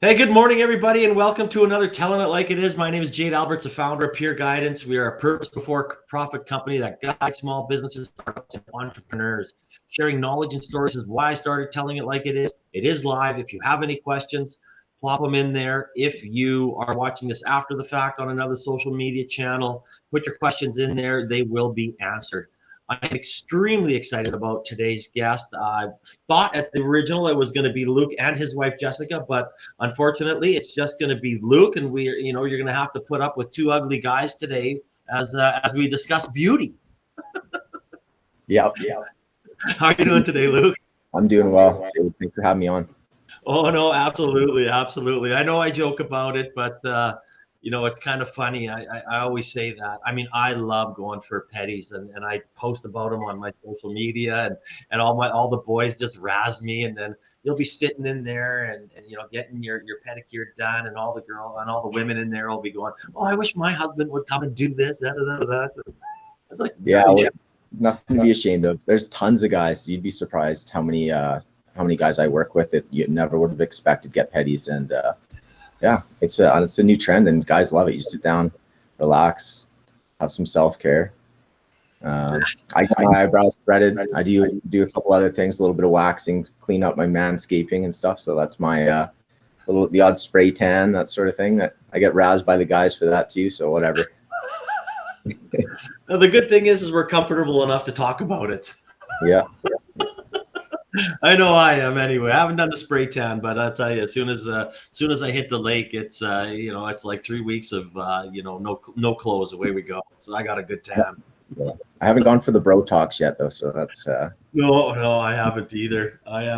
Hey, good morning, everybody, and welcome to another Telling It Like It Is. My name is Jade Alberts, the founder of Peer Guidance. We are a purpose-before-profit company that guides small businesses, startups, and entrepreneurs. Sharing knowledge and stories is why I started Telling It Like It Is. It is live. If you have any questions, plop them in there. If you are watching this after the fact on another social media channel, put your questions in there. They will be answered. I'm extremely excited about today's guest. I thought at the original it was going to be Luke and his wife Jessica, but unfortunately, it's just going to be Luke, and you're going to have to put up with two ugly guys today as we discuss beauty. Yeah, How are you doing today, Luke? I'm doing well. Thanks for having me on. Oh no, absolutely, absolutely. I know I joke about it, but it's kind of funny. I always say that. I mean, I love going for petties, and I post about them on my social media, and all the boys just razz me, and then you'll be sitting in there and getting your pedicure done, and all the women in there will be going, "Oh, I wish my husband would come and do this, that." It's like, yeah, nothing to be ashamed of. There's tons of guys. You'd be surprised how many guys I work with that you never would have expected get petties, and yeah, it's a new trend, and guys love it. You sit down, relax, have some self-care. I got my eyebrows threaded. I do a couple other things, a little bit of waxing, clean up my manscaping and stuff. So that's my the odd spray tan, that sort of thing. That I get razzed by the guys for that too. So whatever. Now, the good thing is we're comfortable enough to talk about it. Yeah. I know I am anyway. I haven't done the spray tan, but I'll tell you, as soon as I hit the lake, it's it's like 3 weeks of no clothes. Away we go. So I got a good tan. Yeah. I haven't gone for the bro talks yet though, so that's No, I haven't either. Well,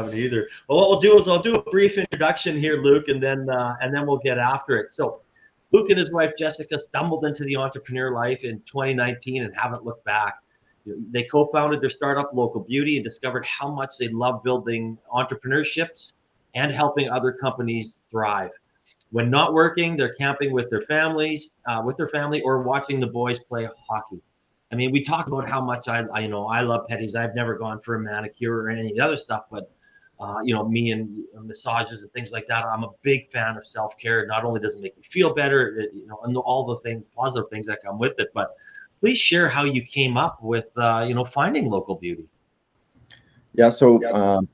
what we'll do is I'll do a brief introduction here, Luke, and then we'll get after it. So, Luke and his wife Jessica stumbled into the entrepreneur life in 2019 and haven't looked back. They co-founded their startup, Local Beauty, and discovered how much they love building entrepreneurships and helping other companies thrive. When not working, they're camping with their family, or watching the boys play hockey. I mean, we talk about how much I love petties. I've never gone for a manicure or any other stuff, but me and massages and things like that. I'm a big fan of self-care. Not only does it make me feel better, and all the things, positive things that come with it, but please share how you came up with, finding Local Beauty. Yeah, so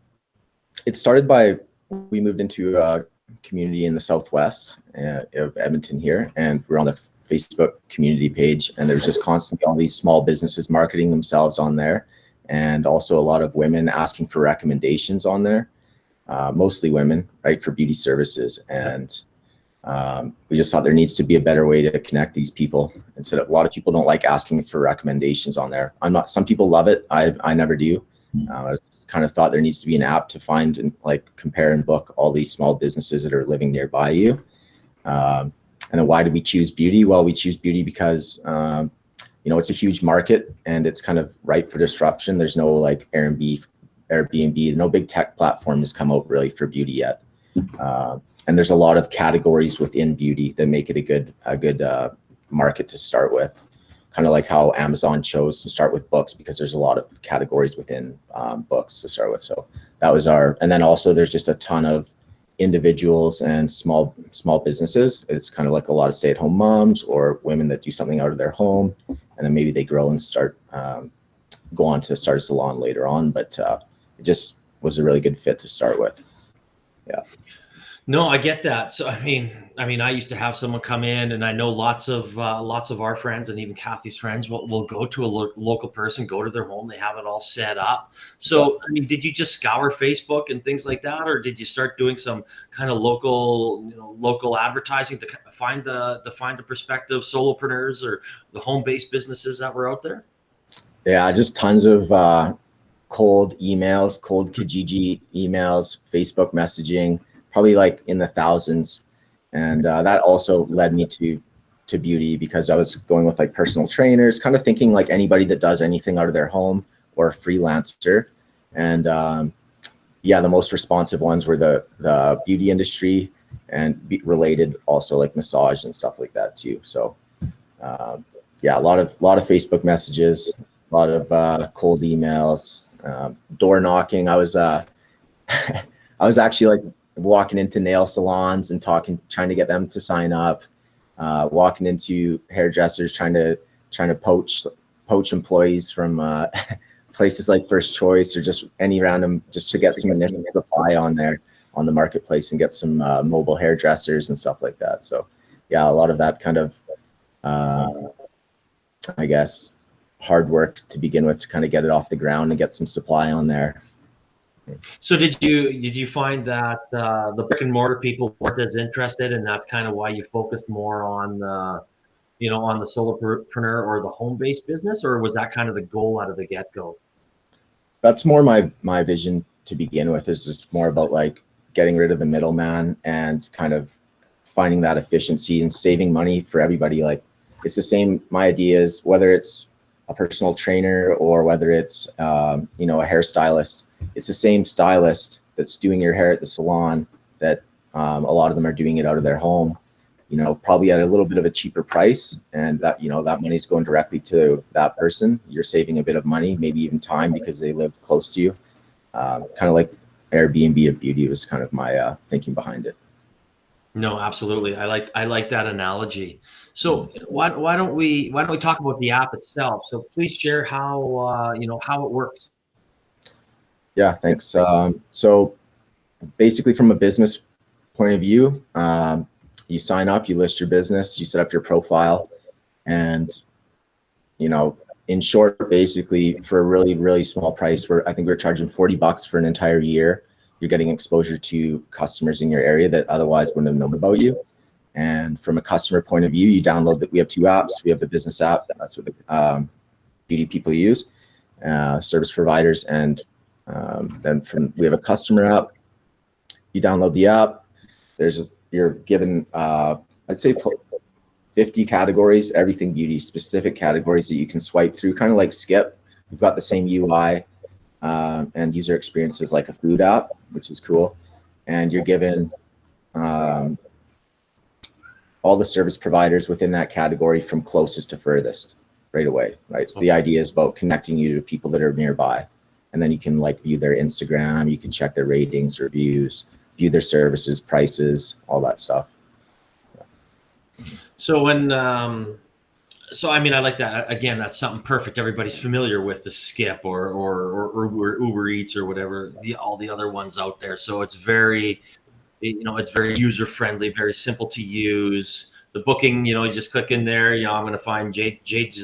it started by, we moved into a community in the southwest of Edmonton here, and we're on the Facebook community page, and there's just constantly all these small businesses marketing themselves on there, and also a lot of women asking for recommendations on there, mostly women, right, for beauty services. And we just thought there needs to be a better way to connect these people. Instead of, a lot of people don't like asking for recommendations on there. Some people love it. I never do. I just kind of thought there needs to be an app to find and compare and book all these small businesses that are living nearby you. And then why did we choose beauty? Well, we choose beauty because it's a huge market and it's kind of ripe for disruption. There's no Airbnb, no big tech platform has come out really for beauty yet. And there's a lot of categories within beauty that make it a good market to start with. Kind of like how Amazon chose to start with books, because there's a lot of categories within books to start with. So that was and then also there's just a ton of individuals and small businesses. It's kind of like a lot of stay-at-home moms or women that do something out of their home, and then maybe they grow and go on to start a salon later on. But it just was a really good fit to start with. Yeah. No, I get that. So I mean, I used to have someone come in, and I know lots of our friends and even Kathy's friends will go to a local person, go to their home, they have it all set up. So I mean, did you just scour Facebook and things like that, or did you start doing some kind of local advertising to find the prospective solopreneurs or the home-based businesses that were out there? Yeah, just tons of cold emails, cold Kijiji emails, Facebook messaging, probably in the thousands. And that also led me to beauty, because I was going with personal trainers, kind of thinking anybody that does anything out of their home or a freelancer. And the most responsive ones were the beauty industry and related, also massage and stuff like that too. So a lot of Facebook messages, a lot of cold emails, door knocking. I was actually walking into nail salons and trying to get them to sign up, walking into hairdressers, trying to poach employees from places like First Choice or just any random, just to get some initial supply on the marketplace and get some mobile hairdressers and stuff like that. So yeah, a lot of that kind of, I guess, hard work to begin with to kind of get it off the ground and get some supply on there. So did you find that the brick and mortar people weren't as interested, and that's kind of why you focused more on on the solopreneur or the home-based business, or was that kind of the goal out of the get-go? That's more my vision to begin with, is just more about like getting rid of the middleman and kind of finding that efficiency and saving money for everybody. Like, it's the same, my idea is, whether it's a personal trainer or whether it's a hairstylist, it's the same stylist that's doing your hair at the salon that a lot of them are doing it out of their home, probably at a little bit of a cheaper price, and that that money's going directly to that person. You're saving a bit of money, maybe even time, because they live close to you. Kind of like Airbnb of beauty was kind of my thinking behind it. No, absolutely. I like that analogy. So why don't we talk about the app itself? So please share how how it works. Yeah, thanks. So basically, from a business point of view, you sign up, you list your business, you set up your profile, and in short, basically, for a really, really small price, I think we're charging $40 for an entire year. You're getting exposure to customers in your area that otherwise wouldn't have known about you. And from a customer point of view, you download that. We have two apps. We have the business app. That's what the beauty people use, service providers. And then we have a customer app. You download the app. You're given, I'd say 50 categories, everything beauty specific categories that you can swipe through, kind of like Skip. We've got the same UI and user experiences like a food app, which is cool. And you're given all the service providers within that category from closest to furthest right away, right? So the idea is about connecting you to people that are nearby. And then you can like view their Instagram, you can check their ratings, reviews, view their services, prices, all that stuff. So I mean, I like that. Again, that's something perfect. Everybody's familiar with the Skip or Uber Eats or whatever, all the other ones out there. So it's very, it's very user friendly, very simple to use. The booking, you just click in there. I'm going to find Jade's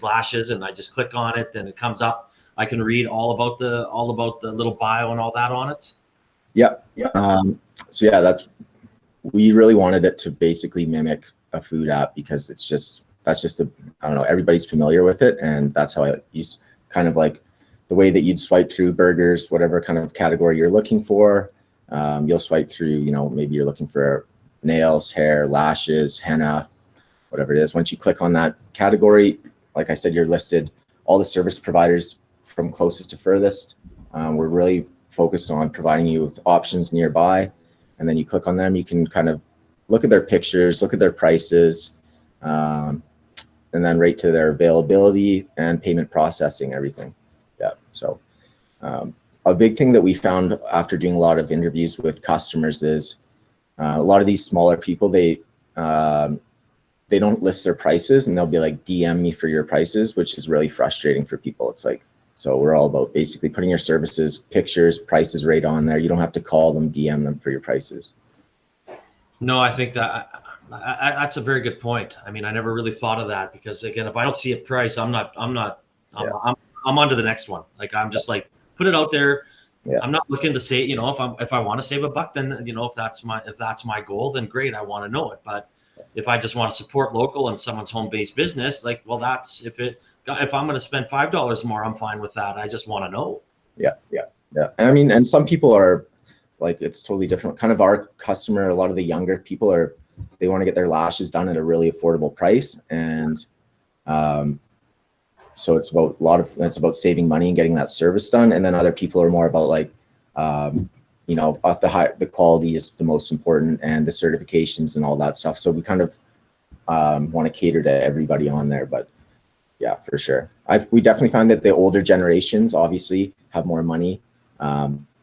lashes, and I just click on it, and it comes up. I can read all about the little bio and all that on it. Yeah. So yeah, we really wanted it to basically mimic a food app, because that's just I don't know, everybody's familiar with it, and that's how I use kind of like the way that you'd swipe through burgers, whatever kind of category you're looking for. You'll swipe through, maybe you're looking for nails, hair, lashes, henna, whatever it is. Once you click on that category, like I said, you're listed all the service providers from closest to furthest. We're really focused on providing you with options nearby, and then you click on them. You can kind of look at their pictures, look at their prices, and then rate to their availability and payment processing, everything. Yeah. So a big thing that we found after doing a lot of interviews with customers is a lot of these smaller people, they don't list their prices, and they'll be like, DM me for your prices, which is really frustrating for people. It's like, so we're all about basically putting your services, pictures, prices right on there. You don't have to call them, DM them for your prices. No, I think that's a very good point. I mean, I never really thought of that, because again, if I don't see a price, I'm on to the next one. Like, I'm just like, put it out there. Yeah. I'm not looking to say, if I want to save a buck, then, if that's my goal, then great. I want to know it. But if I just want to support local and someone's home-based business, like, well, if I'm going to spend $5 more, I'm fine with that. I just want to know. Yeah. And I mean, and some people are like, it's totally different. Kind of our customer, a lot of the younger people they want to get their lashes done at a really affordable price. And so it's about saving money and getting that service done. And then other people are more about like, the quality is the most important, and the certifications and all that stuff. So we kind of want to cater to everybody on there. But yeah, for sure. We definitely find that the older generations obviously have more money.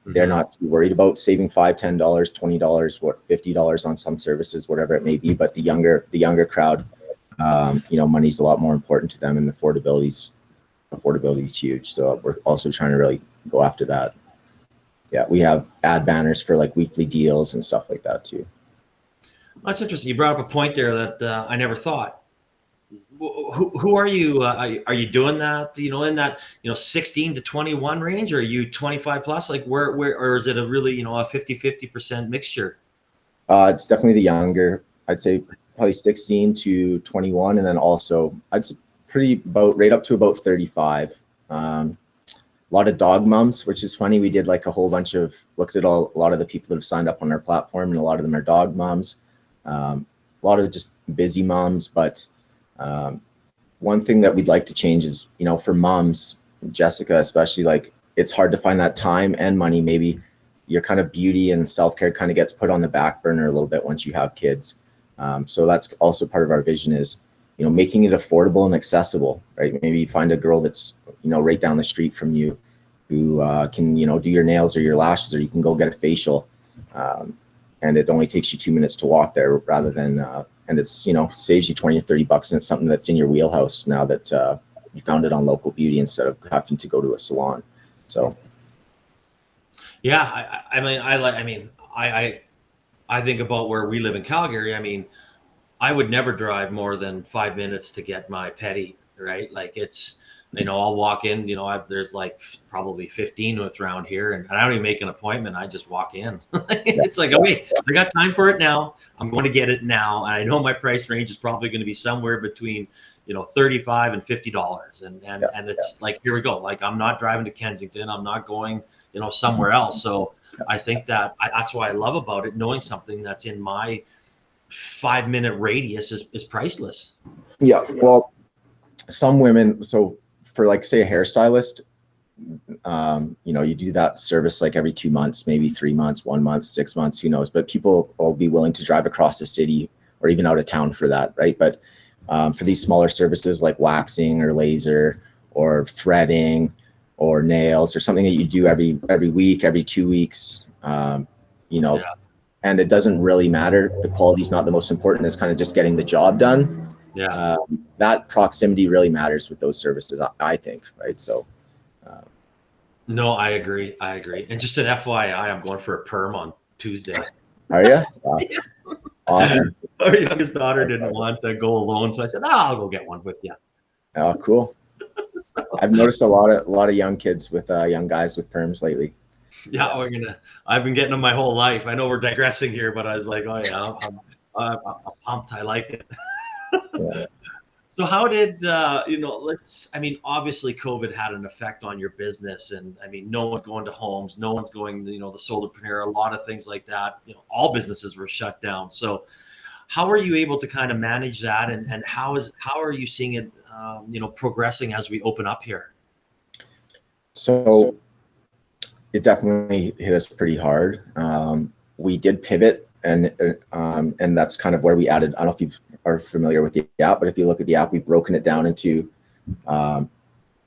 they're not too worried about saving $5, $10, $20, what $50 on some services, whatever it may be. But the younger crowd, money's a lot more important to them, and affordability is huge. So we're also trying to really go after that. Yeah, we have ad banners for like weekly deals and stuff like that too. That's interesting. You brought up a point there that I never thought. Who are you? Are you doing that? In that 16 to 21 range, or are you 25 plus? Like where, or is it a really a 50% mixture? It's definitely the younger. I'd say probably 16 to 21, and then also I'd say right up to about 35. A lot of dog moms, which is funny. We did like a whole bunch of looked at a lot of the people that have signed up on our platform, and a lot of them are dog moms. A lot of just busy moms, but one thing that we'd like to change is, for moms, Jessica especially, like it's hard to find that time and money. Maybe your kind of beauty and self-care kind of gets put on the back burner a little bit once you have kids. So that's also part of our vision is, making it affordable and accessible, right? Maybe you find a girl that's, right down the street from you who can, do your nails or your lashes, or you can go get a facial. And it only takes you 2 minutes to walk there rather than, and it's, saves you 20 or 30 bucks, and it's something that's in your wheelhouse now that you found it on Local Beauty instead of having to go to a salon. So. Yeah. I think about where we live in Calgary. I mean, I would never drive more than 5 minutes to get my pedi, right? Like it's, I'll walk in, there's like probably 15 with around here, and I don't even make an appointment. I just walk in. It's like, okay, I got time for it now. I'm going to get it now. And I know my price range is probably going to be somewhere between, $35 and $50. And it's like, here we go. Like, I'm not driving to Kensington. I'm not going, somewhere else. So I think that's what I love about it. Knowing something that's in my 5-minute radius is priceless. Yeah. Well, some women, so for like, say, a hairstylist, you do that service like every 2 months, maybe 3 months, 1 month, 6 months, who knows, but people will be willing to drive across the city or even out of town for that. Right. But for these smaller services like waxing or laser or threading or nails or something that you do every week, every 2 weeks, and it doesn't really matter. The quality is not the most important. It's kind of just getting the job done. Yeah. That proximity really matters with those services, I think, right? So. No, I agree. And just an FYI, I'm going for a perm on Tuesday. Are you? Wow. Awesome. Our youngest daughter didn't want to go alone, so I said, I'll go get one with you. Oh, cool. I've noticed a lot of young kids with young guys with perms lately. Yeah, I've been getting them my whole life. I know we're digressing here, but I was like, oh yeah, I'm pumped. I like it. Yeah. So how did, obviously COVID had an effect on your business, and no one's going to homes, no one's going, the solopreneur, a lot of things like that, all businesses were shut down. So how are you able to kind of manage that? And how are you seeing it, progressing as we open up here? So it definitely hit us pretty hard. We did pivot, and that's kind of where we added, I don't know if you are familiar with the app, but if you look at the app, we've broken it down into, to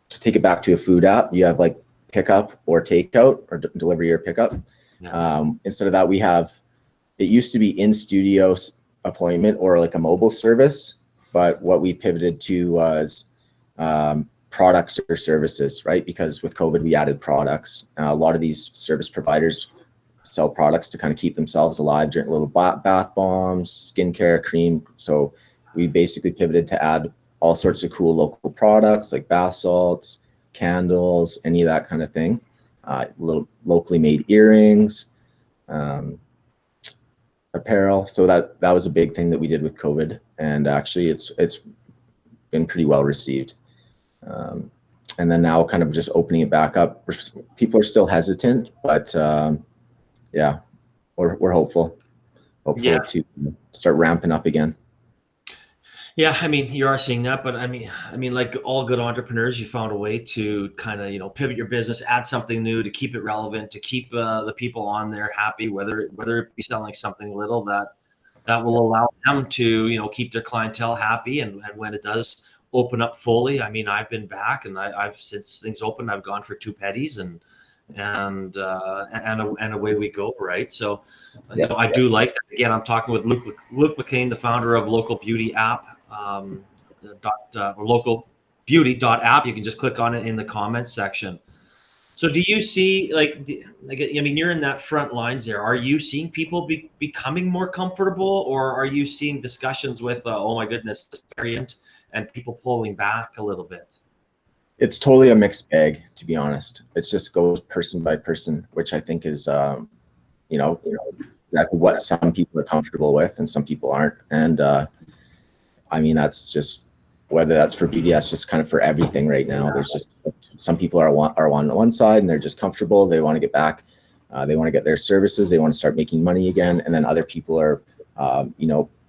take it back to a food app, you have like pickup or takeout or delivery or pickup. Yeah. Instead of that, we have, it used to be in studio appointment or like a mobile service, but what we pivoted to was products or services, right? Because with COVID, we added products. A lot of these service providers sell products to kind of keep themselves alive, drink little bath bombs, skincare, cream. So we basically pivoted to add all sorts of cool local products like bath salts, candles, any of that kind of thing. Little locally made earrings, apparel. So that was a big thing that we did with COVID, and actually it's been pretty well received. And then now kind of just opening it back up. People are still hesitant, but yeah, we're hopeful to start ramping up again. Yeah, you are seeing that, but like all good entrepreneurs, you found a way to kind of, pivot your business, add something new to keep it relevant, to keep the people on there happy, whether it be selling something little that will allow them to, keep their clientele happy. And when it does open up fully, I've been back, and I've since things opened, I've gone for 2 pedis, and and away we go, right? So, Yeah. I do like that. Again, I'm talking with Luke Mclean, the founder of Local Beauty App, or Local Beauty.app. You can just click on it in the comments section. So do you see, I mean, you're in that front lines there. Are you seeing people becoming more comfortable, or are you seeing discussions with, oh my goodness, this variant, and people pulling back a little bit? It's totally a mixed bag, to be honest. It just goes person by person, which I think is, exactly what some people are comfortable with and some people aren't. And I mean, that's just, whether that's for beauty, that's just kind of for everything right now. Yeah. There's just some people are on one side and they're just comfortable. They want to get back. They want to get their services. They want to start making money again. And then other people are, a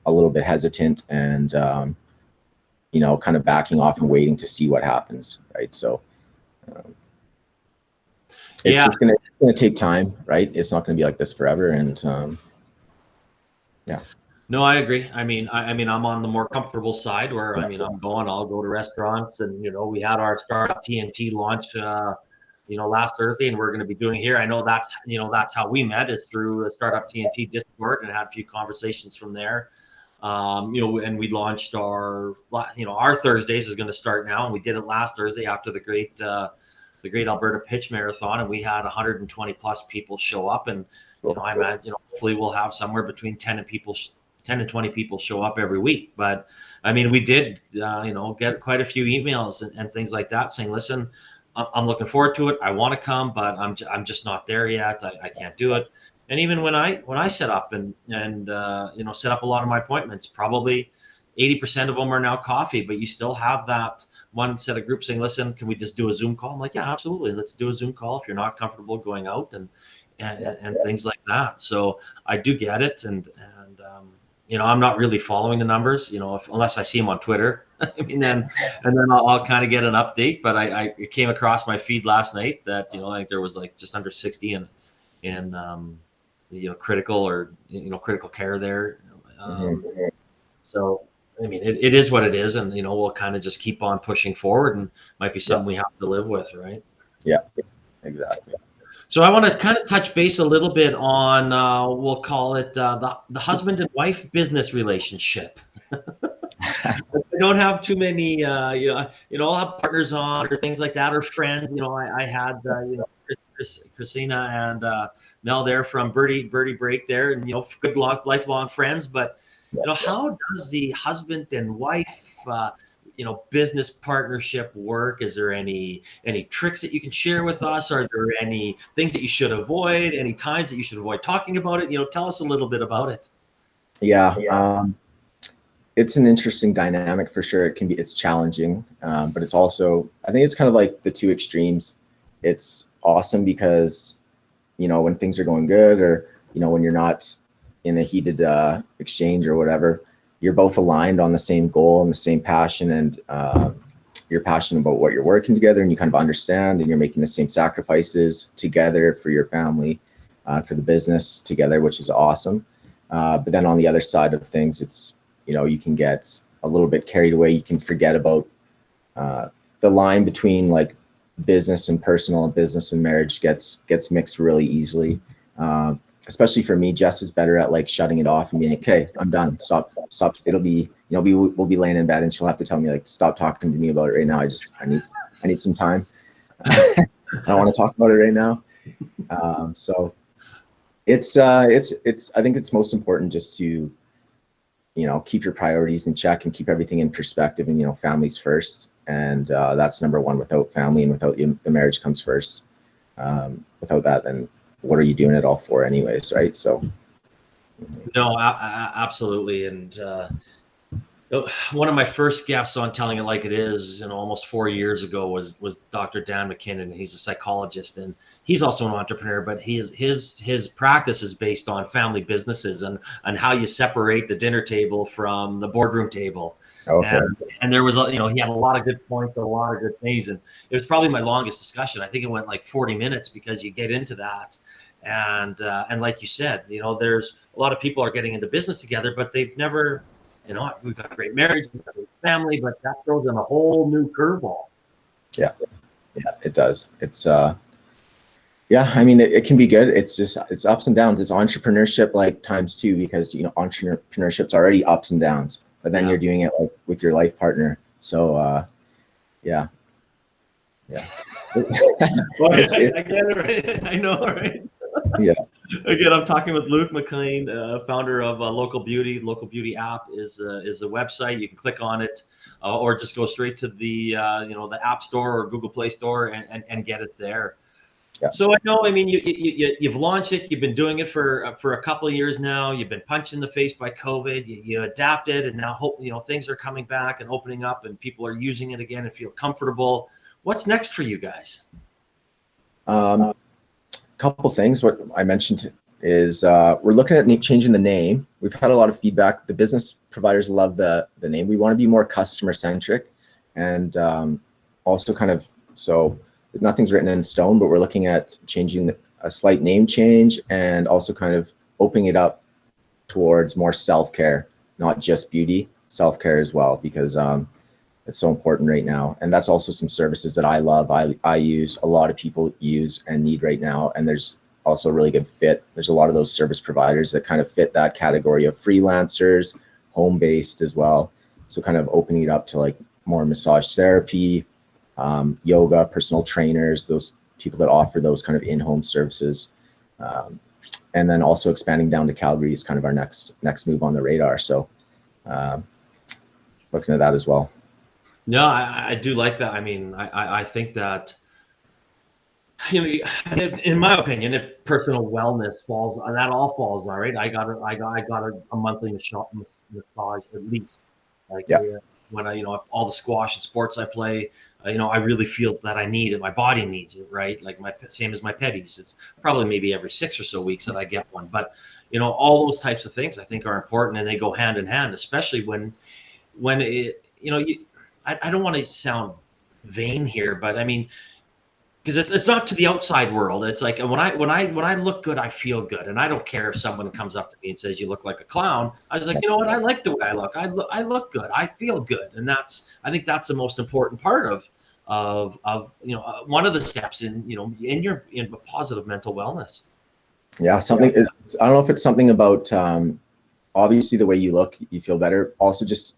little bit hesitant and, kind of backing off and waiting to see what happens. Right. So it's just going to take time, right? It's not going to be like this forever. And yeah. No, I agree. I mean, I'm on the more comfortable side where, I'll go to restaurants, and, we had our Startup TNT launch, last Thursday, and we're going to be doing here. I know that's how we met, is through the Startup TNT Discord, and had a few conversations from there. And we launched our Thursdays is going to start now, and we did it last Thursday after the great Alberta Pitch Marathon, and we had 120 plus people show up, and I imagine hopefully we'll have somewhere between 10 and 20 people show up every week. But I mean, we did get quite a few emails and things like that saying, listen, I'm looking forward to it. I want to come, but I'm just not there yet. I can't do it. And even when I set up and set up a lot of my appointments, probably 80% of them are now coffee, but you still have that one set of groups saying, listen, can we just do a Zoom call? I'm like, yeah, absolutely. Let's do a Zoom call if you're not comfortable going out and things like that. So I do get it. And I'm not really following the numbers, unless I see them on Twitter. then I'll kind of get an update. But I came across my feed last night that, I think there was like just under 60 in critical care there. So, I mean, it is what it is, and we'll kind of just keep on pushing forward, and might be something we have to live with, right? Yeah, exactly. So I want to kind of touch base a little bit on, we'll call it the husband and wife business relationship. I don't have too many, I'll have partners on or things like that, or friends. I had, Christina and Mel there from Birdie Break there, and good lifelong friends. But how does the husband and wife business partnership work? Is there any tricks that you can share with us? Are there any things that you should avoid? Any times that you should avoid talking about it? Tell us a little bit about it. Yeah. It's an interesting dynamic for sure. It's challenging, but it's also, I think it's kind of like the two extremes. It's awesome because, when things are going good, or, when you're not in a heated exchange or whatever, you're both aligned on the same goal and the same passion, and you're passionate about what you're working together, and you kind of understand, and you're making the same sacrifices together for your family, for the business together, which is awesome. But then on the other side of things, it's, you can get a little bit carried away. You can forget about the line between like business and personal, and business and marriage gets mixed really easily. Especially for me, Jess is better at like shutting it off and being like, okay, I'm done. Stop. It'll be, we'll be laying in bed and she'll have to tell me like, stop talking to me about it right now. I need some time. I don't want to talk about it right now. So it's, I think it's most important just to, keep your priorities in check and keep everything in perspective, and, family's first. And that's number one. Without family and without the marriage comes first. Without that, then what are you doing it all for anyways, right? So no, absolutely. And one of my first guests on Telling It Like It Is, almost 4 years ago, was Dr. Dan McKinnon. He's a psychologist, and he's also an entrepreneur, but his practice is based on family businesses and how you separate the dinner table from the boardroom table. Okay. And there was, he had a lot of good points, a lot of good things, and it was probably my longest discussion. I think it went like 40 minutes because you get into that, and like you said, there's a lot of people are getting into business together, but they've never, we've got a great marriage, we've got a great family, but that throws in a whole new curveball. Yeah, it does. It's Yeah, I mean, it can be good. It's just, it's ups and downs. It's entrepreneurship like times two, because, you know, entrepreneurship's already ups and downs, but then you're doing it like with your life partner. So, yeah. Well, I get it, right? I know, right? Yeah. Again, I'm talking with Luke Mclean, founder of Local Beauty. Local Beauty app is the website. You can click on it, or just go straight to the the App Store or Google Play Store and get it there. Yeah. So I know, I mean, you've launched it. You've been doing it for a couple of years now. You've been punched in the face by COVID. You adapted, and now hope things are coming back and opening up, and people are using it again and feel comfortable. What's next for you guys? Couple things. What I mentioned is we're looking at changing the name. We've had a lot of feedback. The business providers love the name. We want to be more customer centric, and also kind of, so nothing's written in stone, but we're looking at changing a slight name change, and also kind of opening it up towards more self-care, not just beauty, self-care as well, because it's so important right now. And that's also some services that I love. I use, a lot of people use and need right now. And there's also a really good fit. There's a lot of those service providers that kind of fit that category of freelancers, home-based as well. So kind of opening it up to like more massage therapy, yoga, personal trainers, those people that offer those kind of in-home services. And then also expanding down to Calgary is kind of our next move on the radar. So looking at that as well. No, I do like that. I mean, I think that, in my opinion, if personal wellness falls, that all falls all right. I got a monthly massage at least. Like, when all the squash and sports I play, I really feel that I need it. My body needs it, right? Like same as my petties. It's probably maybe every 6 or so weeks that I get one. But all those types of things I think are important, and they go hand in hand, especially when it, I don't want to sound vain here, but I mean, because it's not to the outside world. It's like when I look good, I feel good, and I don't care if someone comes up to me and says you look like a clown. I was like, you know what? I like the way I look. I look good. I feel good, and I think that's the most important part of one of the steps in in positive mental wellness. Yeah, something. I don't know if it's something about obviously the way you look, you feel better. Also, just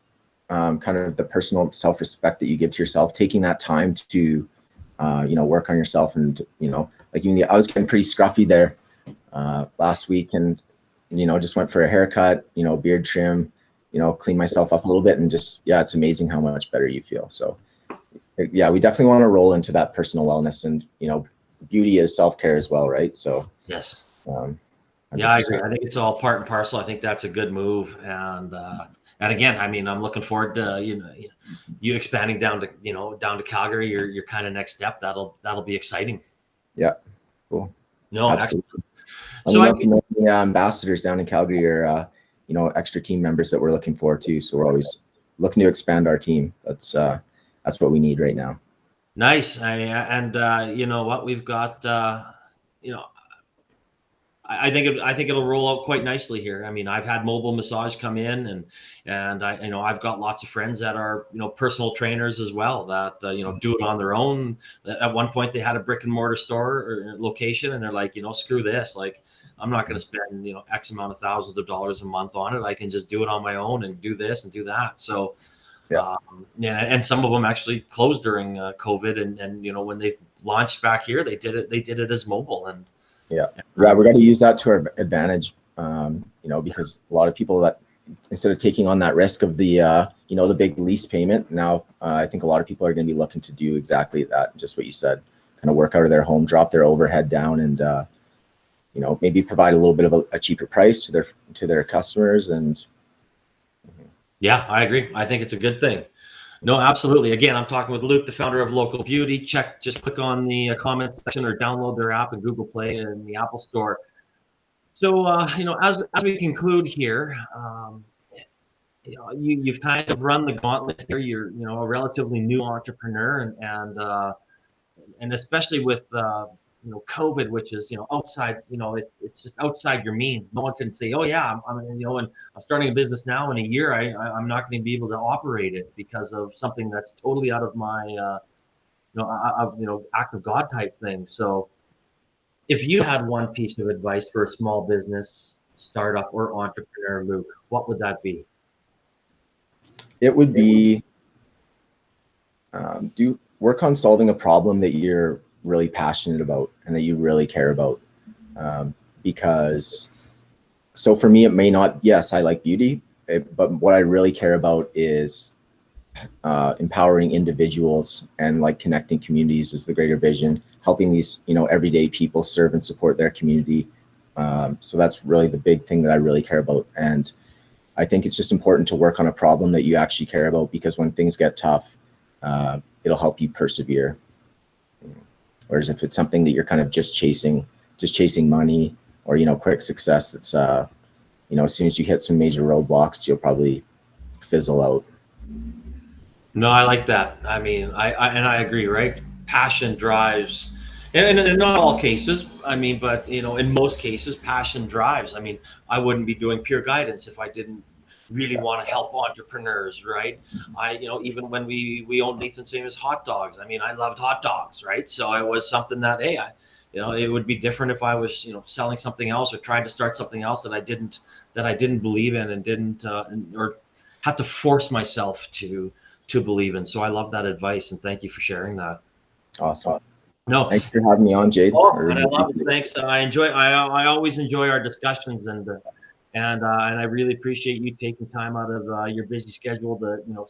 kind of the personal self-respect that you give to yourself, taking that time to work on yourself. And like I was getting pretty scruffy there last week, and just went for a haircut, beard trim, clean myself up a little bit, and just it's amazing how much better you feel. So yeah, we definitely want to roll into that personal wellness, and beauty is self-care as well, right? So yes. 100%. Yeah, I agree. I think it's all part and parcel. I think that's a good move. And again, I mean, I'm looking forward to you expanding down to Calgary. Your kind of next step. That'll be exciting. Yeah, cool. No, absolutely. Excellent. So the ambassadors down in Calgary are extra team members that we're looking for too. So we're always looking to expand our team. That's what we need right now. Nice. You know what, we've got I think it'll roll out quite nicely here. I mean, I've had mobile massage come in, and I've got lots of friends that are personal trainers as well that do it on their own. At one point, they had a brick and mortar store or location, and they're like, screw this. Like, I'm not going to spend X amount of thousands of dollars a month on it. I can just do it on my own and do this and do that. So, and some of them actually closed during COVID, and when they launched back here, they did it as mobile. And we got to use that to our advantage, because a lot of people that, instead of taking on that risk of the the big lease payment, now I think a lot of people are going to be looking to do exactly that, just what you said, kind of work out of their home, drop their overhead down, and maybe provide a little bit of a cheaper price to their customers. And yeah, I agree. I think it's a good thing. No, absolutely. Again, I'm talking with Luke, the founder of Local Beauty. Just click on the comment section or download their app in Google Play and the Apple Store. So, as we conclude here, you've kind of run the gauntlet here. You're, a relatively new entrepreneur, and especially with COVID, which is outside. It's just outside your means. No one can say, oh yeah, and I'm starting a business now. In a year, I'm not going to be able to operate it because of something that's totally out of my act of God type thing. So If you had one piece of advice for a small business startup or entrepreneur, Luke, what would that be? It would be do work on solving a problem that you're really passionate about and that you really care about. Because so for me, it may not, yes, I like beauty, but what I really care about is empowering individuals and like connecting communities is the greater vision, helping these, everyday people serve and support their community. So that's really the big thing that I really care about. And I think it's just important to work on a problem that you actually care about, because when things get tough, it'll help you persevere. Whereas if it's something that you're kind of just chasing money or, quick success, it's, as soon as you hit some major roadblocks, you'll probably fizzle out. No, I like that. I mean, I agree, right? Passion drives, and in not all cases, I mean, but in most cases, passion drives. I mean, I wouldn't be doing Pure Guidance if I didn't really want to help entrepreneurs, right? Even when we owned Nathan's Famous Hot Dogs, I mean, I loved hot dogs, right? So it was something that, hey, it would be different if I was, selling something else or trying to start something else that I didn't believe in and didn't, or had to force myself to believe in. So I love that advice, and thank you for sharing that. Awesome. No, thanks for having me on, Jade. and I love it. Thanks. I always enjoy our discussions, and I really appreciate you taking time out of your busy schedule to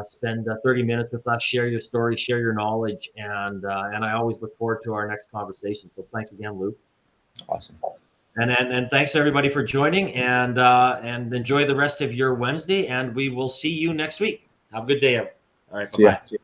spend 30 minutes with us, share your story, share your knowledge, and I always look forward to our next conversation. So thanks again, Luke. Awesome. And thanks everybody for joining, and enjoy the rest of your Wednesday, and we will see you next week. Have a good day. All right. Bye-bye.